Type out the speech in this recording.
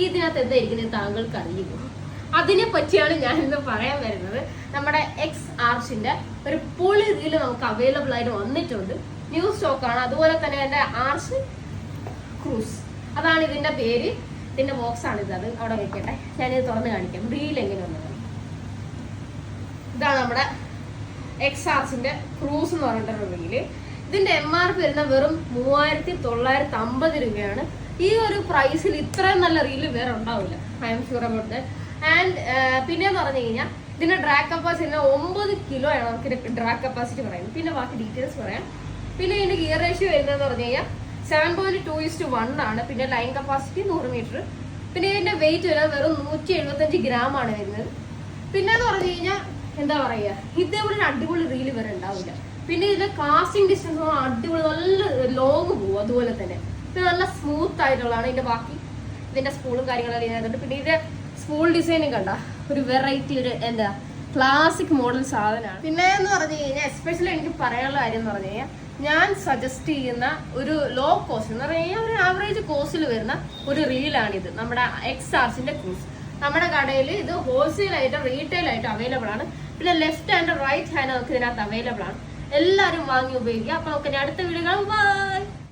ഇതിനകത്ത് എന്തായിരിക്കുന്നത് താങ്കൾക്ക് അറിയുമോ? അതിനെ പറ്റിയാണ് ഞാൻ ഇന്ന് പറയാൻ വരുന്നത്. നമ്മുടെ എക്സ് ആർച്ചിന്റെ ഒരു പൊളി റീല് നമുക്ക് അവൈലബിൾ ആയിട്ട് വന്നിട്ടുണ്ട്. ന്യൂ സ്റ്റോക്കാണ്. അതുപോലെ തന്നെ എന്റെ ആർച്ച് ക്രൂസ്, അതാണ് ഇതിന്റെ പേര്. ഇതിന്റെ ബോക്സ് ആണ് ഇത്. അത് അവിടെ വെക്കട്ടെ, ഞാനിത് തുറന്ന് കാണിക്കാം റീൽ എങ്ങനെയുള്ളത്. ഇതാണ് നമ്മുടെ എക്സ് ആർച്ചിന്റെ ക്രൂസ് എന്ന് പറഞ്ഞിട്ടൊരു റീല്. ഇതിന്റെ MRP വരുന്ന വെറും 3950 രൂപയാണ്. ഈ ഒരു പ്രൈസിൽ ഇത്രയും നല്ല റീല് വേറെ ഉണ്ടാവില്ല. I am sure about that. And പിന്നെന്ന് പറഞ്ഞു കഴിഞ്ഞാൽ ഇതിന്റെ ഡ്രാഗ് കപ്പാസിറ്റി 9 കിലോ ആണ് നമുക്ക് ഡ്രാഗ് കപ്പാസിറ്റി പറയുന്നത്. പിന്നെ ബാക്കി ഡീറ്റെയിൽസ് പറയാം. പിന്നെ ഇതിന്റെ ഗിയർ റേഷ്യോ വരുന്നതെന്ന് പറഞ്ഞു കഴിഞ്ഞാൽ 7.2:1 ആണ്. പിന്നെ ലൈൻ കപ്പാസിറ്റി 100 മീറ്റർ. പിന്നെ ഇതിന്റെ വെയിറ്റ് വരുന്നത് വെറും 175 ഗ്രാം ആണ് വരുന്നത്. പിന്നെ എന്ന് പറഞ്ഞു കഴിഞ്ഞാൽ എന്താ പറയുക, ഇതേപോലെ ഒരു അടിപൊളി റീല് വരെ ഉണ്ടാവില്ല. പിന്നെ ഇതിന്റെ കാസ്റ്റിംഗ് ഡിസ്റ്റൻസ് അടിപൊളി, നല്ല ലോങ് പോകും. അതുപോലെ തന്നെ പിന്നെ നല്ല സ്മൂത്ത് ആയിട്ടുള്ളതാണ്. ഇതിന്റെ ബാക്കി ഇതിന്റെ സ്പൂളും കാര്യങ്ങളെല്ലാം ഇതിനകത്തുണ്ട്. പിന്നെ ഇതിന്റെ സ്പൂൾ ഡിസൈനും കണ്ട ഒരു വെറൈറ്റി, ഒരു എന്താ ക്ലാസിക് മോഡൽ സാധനമാണ്. പിന്നെ എന്ന് പറഞ്ഞു കഴിഞ്ഞാൽ എസ്പെഷ്യലി എനിക്ക് പറയാനുള്ള കാര്യം എന്ന് പറഞ്ഞു കഴിഞ്ഞാൽ ഞാൻ സജസ്റ്റ് ചെയ്യുന്ന ഒരു ലോ കോസ്റ്റ് എന്ന് പറഞ്ഞു കഴിഞ്ഞാൽ ഒരു ആവറേജ് കോസ്റ്റിൽ വരുന്ന ഒരു റീലാണിത്. നമ്മുടെ എക്സ് ആർച്ചിന്റെ ക്രൂസ് നമ്മുടെ കടയിൽ ഇത് ഹോൾസെയിൽ ആയിട്ട് റീറ്റെയിൽ ആയിട്ട് അവൈലബിൾ ആണ്. പിന്നെ ലെഫ്റ്റ് ആൻഡ് റൈറ്റ് ഹാൻഡ് നമുക്ക് ഇതിനകത്ത് അവൈലബിൾ ആണ്. എല്ലാവരും വാങ്ങി ഉപയോഗിക്കുക. അപ്പൊ നമുക്ക് അടുത്ത വീഡിയോ കാണാം. ബൈ.